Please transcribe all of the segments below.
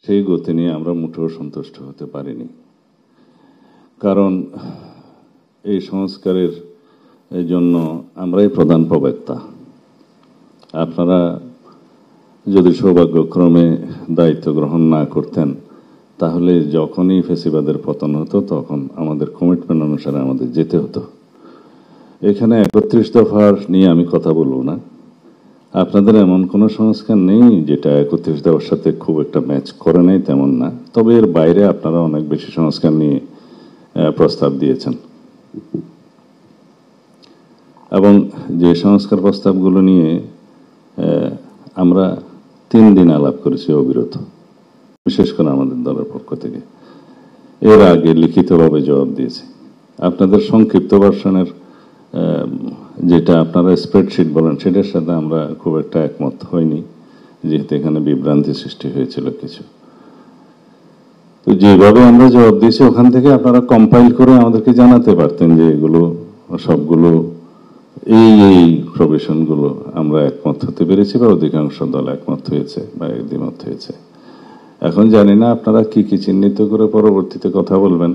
সেই গতি নিয়ে আমরা মোটেও সন্তুষ্ট হতে পারিনি। কারণ এই সংস্কারের জন্য আমরাই প্রধান প্রবক্তা। আপনারা যদি সৌভাগ্যক্রমে দায়িত্ব গ্রহণ না করতেন, তাহলে যখনই ফেসিবাদের পতন হতো তখন আমাদের কমিটমেন্ট অনুসারে আমাদের যেতে হতো। এখানে 31 দফার নিয়ে আমি কথা বলবো না। আপনাদের এমন কোনো সংস্কার নেই যেটা 31 দফার সাথে খুব একটা ম্যাচ করে নাই, তেমন না। তবে এর বাইরে আপনারা অনেক বেশি সংস্কার নিয়ে প্রস্তাব দিয়েছেন, এবং যে সংস্কার প্রস্তাবগুলো নিয়ে আমরা 3 দিন আলাপ করেছি অবিরত, বিশেষ করে আমাদের দলের পক্ষ থেকে। এর আগে লিখিতভাবে জবাব দিয়েছি। আপনাদের সংক্ষিপ্ত ভার্সনের যেটা আপনারা স্প্রেডশিট বলেন, সেটার সাথে আমরা খুব একটা একমত হইনি, যেহেতু এখানে বিভ্রান্তি সৃষ্টি হয়েছিল কিছু। তো যেভাবে আমরা জবাব দিয়েছি, ওখান থেকে আপনারা কম্পাইল করে আমাদেরকে জানাতে পারতেন যে এগুলো সবগুলো এই প্রভিশনগুলো আমরা একমত হতে পেরেছি, বা অধিকাংশ দল একমত হয়েছে বা দ্বিমত হয়েছে। এখন জানি না আপনারা কি কি চিহ্নিত করে পরবর্তীতে কথা বলবেন।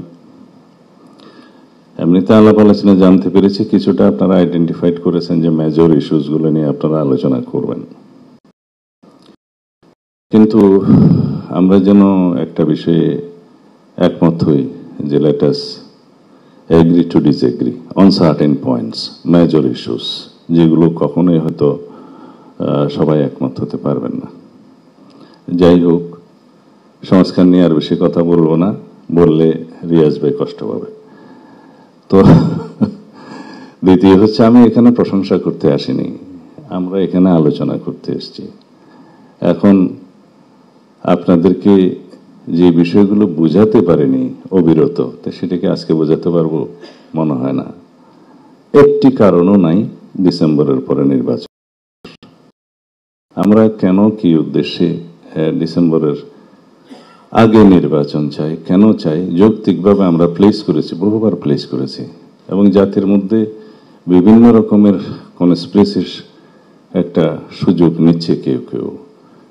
এমনিতে আলাপ আলোচনা জানতে পেরেছি কিছুটা আপনারা আইডেন্টিফাইড করেছেন যে মেজর ইস্যুসগুলো নিয়ে আপনারা আলোচনা করবেন। কিন্তু আমরা যেন একটা বিষয়ে একমত হই যে let us agree to disagree on certain points, major issues, যেগুলো কখনোই হয়তো সবাই একমত হতে পারবেন না। যাই হোক, সংস্কার নিয়ে আর বেশি কথা বলবো না, বললে রিয়াজ ভাই কষ্ট পাবে। তো দ্বিতীয় হচ্ছে, আমি এখানে প্রশংসা করতে আসিনি, আমরা এখানে আলোচনা করতে এসেছি। এখন আপনাদেরকে যে বিষয়গুলো বুঝাতে পারিনি অবিরত, তো সেটাকে আজকে বোঝাতে পারবো মনে হয় না। একটি কারণও নাই ডিসেম্বরের পরে নির্বাচন। আমরা কেন, কি উদ্দেশ্যে ডিসেম্বরের আগে নির্বাচন চাই, কেন চাই, যৌক্তিকভাবে আমরা প্লেস করেছি, বহুবার প্লেস করেছি। এবং জাতির মধ্যে বিভিন্ন রকমের কনস্পিরেসির একটা সুযোগ নিচ্ছে কেউ কেউ,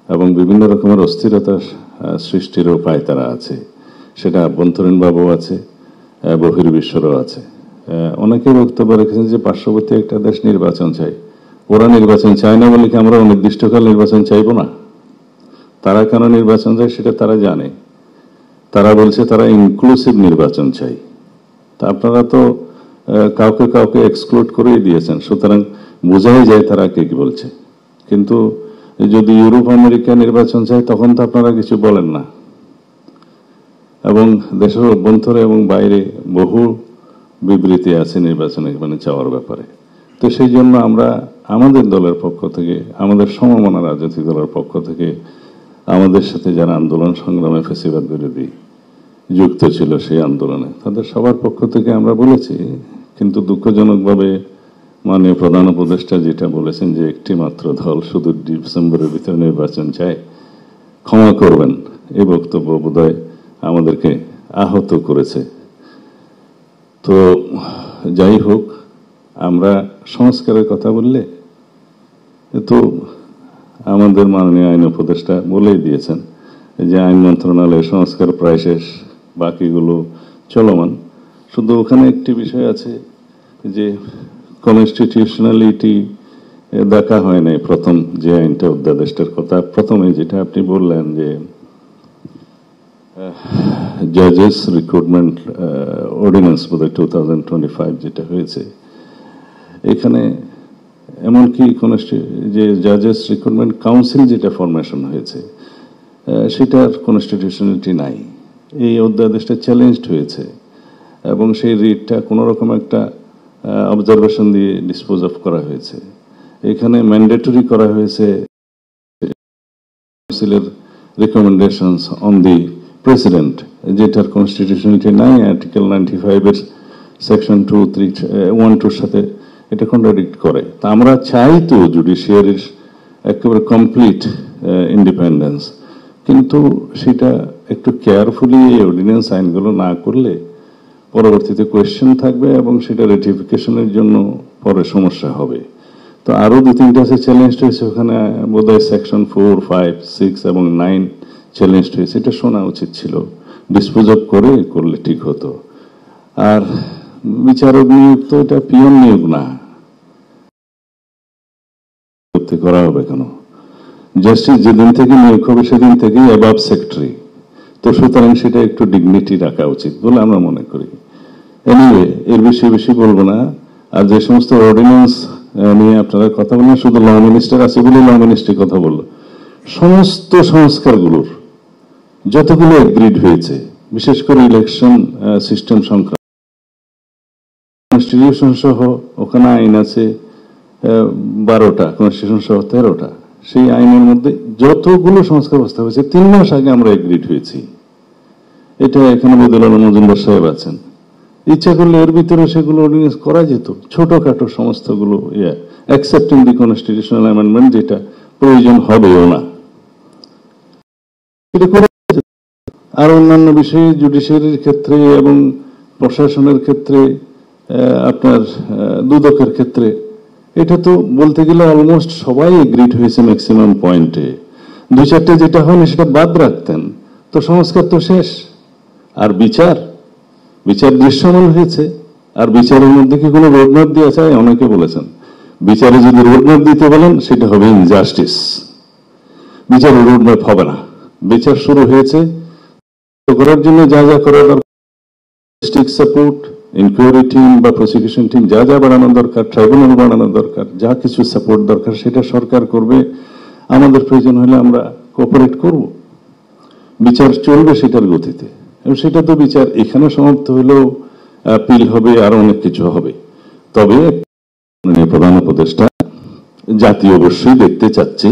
এবং বিভিন্ন রকমের অস্থিরতা সৃষ্টিরও পায় তারা আছে। সেটা আভ্যন্তরীণভাবেও আছে, বহির্বিশ্বেরও আছে। অনেকে বক্তব্য রেখেছেন যে পার্শ্ববর্তী একটা দেশ নির্বাচন চাই। ওরা নির্বাচন চায় না বলে কি আমরা অনির্দিষ্টকাল নির্বাচন চাইবো না? তারা কেন নির্বাচন চায় সেটা তারা জানে। তারা বলছে তারা ইনক্লুসিভ নির্বাচন চাই। তা আপনারা তো কাউকে কাউকে এক্সক্লুড করেই দিয়েছেন, সুতরাং বোঝাই যায় তারা কে কি বলছে। কিন্তু যদি ইউরোপ আমেরিকা নির্বাচন চায় তখন তো আপনারা কিছু বলেন না। এবং দেশের অভ্যন্তরে এবং বাইরে বহু বিবৃতি আছে নির্বাচনে মানে চাওয়ার ব্যাপারে। তো সেই জন্য আমরা আমাদের দলের পক্ষ থেকে, আমাদের সমমনা রাজনৈতিক দলের পক্ষ থেকে, আমাদের সাথে যারা আন্দোলন সংগ্রামে ফ্যাসিবাদ বিরোধী যুক্ত ছিল সেই আন্দোলনে, তাদের সবার পক্ষ থেকে আমরা বলেছি। কিন্তু দুঃখজনকভাবে মাননীয় প্রধান উপদেষ্টা যেটা বলেছেন যে একটি মাত্র দল শুধু ডিসেম্বরের ভিতরে নির্বাচন চায়, ক্ষমা করবেন, এই বক্তব্য বোধহয় আমাদেরকে আহত করেছে। তো যাই হোক, আমরা সংস্কারের কথা বললে তো আমাদের মাননীয় আইন উপদেষ্টা বলেই দিয়েছেন যে আইন মন্ত্রণালয়ের সংস্কার প্রায় শেষ, বাকিগুলো চলমান। শুধু ওখানে একটি বিষয় আছে যে কনস্টিটিউশনালিটি দেখা হয় নাই। প্রথম যে আইনটা, অধ্যাদেশটার কথা প্রথমে যেটা আপনি বললেন যে জাজেস রিক্রুটমেন্ট অর্ডিন্যান্স বোধহয় 2025 যেটা হয়েছে, এখানে এমনকি যে জাজেস রিক্রুটমেন্ট কাউন্সিল যেটা ফরমেশন হয়েছে সেটার কনস্টিটিউশনালিটি নাই। এই অধ্যাদেশটা চ্যালেঞ্জড হয়েছে এবং সেই রিটটা কোনো রকম একটা অবজারভেশন দিয়ে ডিসপোজ অফ করা হয়েছে। এখানে ম্যান্ডেটরি করা হয়েছে কাউন্সিলের রিকমেন্ডেশনস অন দি প্রেসিডেন্ট, যেটার কনস্টিটিউশনালিটি নাই। আর্টিকেল 95 এর সেকশন 1-2 সাথে এটা কন্ট্রাডিক্ট করে। তা আমরা চাই তো জুডিশিয়ারির একেবারে কমপ্লিট ইন্ডিপেন্ডেন্স, কিন্তু সেটা একটু কেয়ারফুলি এই অর্ডিন্যান্স আইনগুলো না করলে পরবর্তীতে কোয়েশ্চেন থাকবে এবং সেটা রেটিফিকেশনের জন্য পরে সমস্যা হবে। তো আরো 2-3টা আছে চ্যালেঞ্জ হয়েছে ওখানে, বোধহয় সেকশন 4, 5, 6 এবং 9 চ্যালেঞ্জড হয়েছে, এটা শোনা উচিত ছিল। ডিসপোজ অফ করে করলে ঠিক হতো। আর বিচারক নিয়োগ তো এটা পিয়ন নিয়োগ না, করা হবে কেন? জাস্টিস যেদিন থেকে নিয়োগ হবে সেদিন থেকেই অ্যাবাভ সেক্রেটারি, তো সুতরাং সেটা একটু ডিগনিটি রাখা উচিত বলে আমরা মনে করি। এনিওয়ে, এর বেশি বলবো না। আর যে সমস্ত অর্ডিন্যান্স নিয়ে আপনারা কথা বলেন, শুধু ল মিনিস্টার আছে বলে ল মিনিস্ট্রি কথা বললো, সমস্ত সংস্কারগুলোর যতগুলো এগ্রিড হয়েছে, বিশেষ করে ইলেকশন সিস্টেম সংক্রান্ত, কনস্টিটিউশন সহ ওখানে আইন আছে 12টা, কনস্টিটিউশন সহ 13টা। সেই আইনের মধ্যে যতগুলো সংস্কার প্রস্তাব হয়েছে 3 মাস আগে আমরা এগ্রিড হয়েছি। এটা এখানে বদিউল আলম মজুমদার সাহেব আছেন, ইচ্ছা করলে এর ভিতরে সেগুলো অর্ডিনেন্স করা যেত, ছোটখাটো সমস্তগুলো, অ্যাকসেপ্টিং দি কনস্টিটিউশনাল অ্যামেন্ডমেন্ট, যেটা প্রয়োজন হবেও না। এটা করে আর অন্যান্য বিষয়ে জুডিশিয়ারির ক্ষেত্রে এবং প্রশাসনের ক্ষেত্রে, আপনার দুদকের ক্ষেত্রে, এটা তো বলতে গেলে অলমোস্ট সবাই এগ্রিড হয়েছে ম্যাক্সিমাম পয়েন্টে। 2-4টে যেটা হয়নি সেটা বাদ রাখতেন, তো সংস্কার তো শেষ। আর বিচার দৃশ্যমান হয়েছে। আর বিচারের মধ্যে কি কোনো রোডম্যাপ দেওয়া চায়? অনেকে বলেছেন বিচারে যদি রোডম্যাপ দিতে বলেন সেটা হবে ইনজাস্টিস। বিচারে রোডম্যাপ হবে না। বিচার শুরু হয়েছে, করার জন্য যা যা করার দরকার, ডিস্ট্রিক্ট সাপোর্ট, ইনকোয়ারি টিম বা প্রসিকিউশন টিম যা যা বাড়ানো দরকার, ট্রাইব্যুনাল বাড়ানো দরকার, যা কিছু সাপোর্ট দরকার সেটা সরকার করবে। আমাদের প্রয়োজন হলে আমরা কোঅপারেট করব। বিচার চলবে সেটার গতিতে, এবং সেটা তো বিচার এখানে সমাপ্ত হলেও আপিল হবে, আরো অনেক কিছু হবে। তবে প্রধান উপদেষ্টা জাতি অবশ্যই দেখতে চাচ্ছে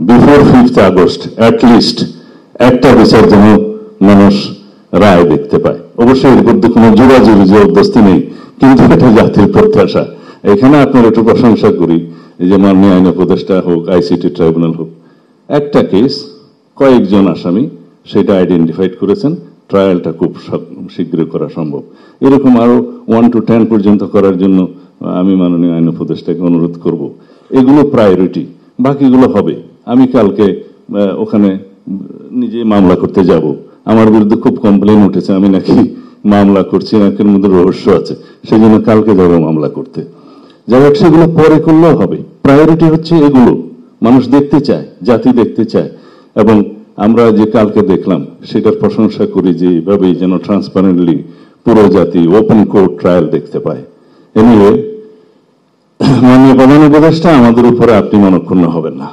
বিফোর 5th আগস্ট অ্যাটলিস্ট একটা বিচার যেন মানুষ রায় দেখতে পায়। অবশ্যই এর মধ্যে কোনো জোরাজুরি জবরদস্তি নেই, কিন্তু এটা জাতির প্রত্যাশা। এখানে আপনার একটু প্রশংসা করি, যে মাননীয় আইন উপদেষ্টা হোক, আইসিটি ট্রাইব্যুনাল হোক, একটা কেস কয়েকজন আসামি সেটা আইডেন্টিফাইড করেছেন, ট্রায়ালটা খুব শীঘ্রই করা সম্ভব। এরকম আরো 1 to 10 পর্যন্ত করার জন্য আমি মাননীয় আইন উপদেষ্টাকে অনুরোধ করব। এগুলো প্রায়োরিটি, বাকিগুলো হবে। আমি কালকে ওখানে নিজে মামলা করতে যাব। আমার বিরুদ্ধে খুব কমপ্লেন উঠেছে আমি নাকি মামলা করছি, নাকের মধ্যে রহস্য আছে, সেই জন্য কালকে যাব মামলা করতে। যাই হোক, সেগুলো পরে করলেও হবে। প্রায়োরিটি হচ্ছে এগুলো, মানুষ দেখতে চায়, জাতি দেখতে চায়। এবং আমরা যে কালকে দেখলাম সেটার প্রশংসা করি, যে এইভাবেই যেন ট্রান্সপারেন্টলি পুরো জাতি ওপেন কোর্ট ট্রায়াল দেখতে পায়। এনিওয়ে, মাননীয় প্রধান উপদেষ্টা, আমাদের উপরে আপনি মনক্ষুণ্ণ হবেন না।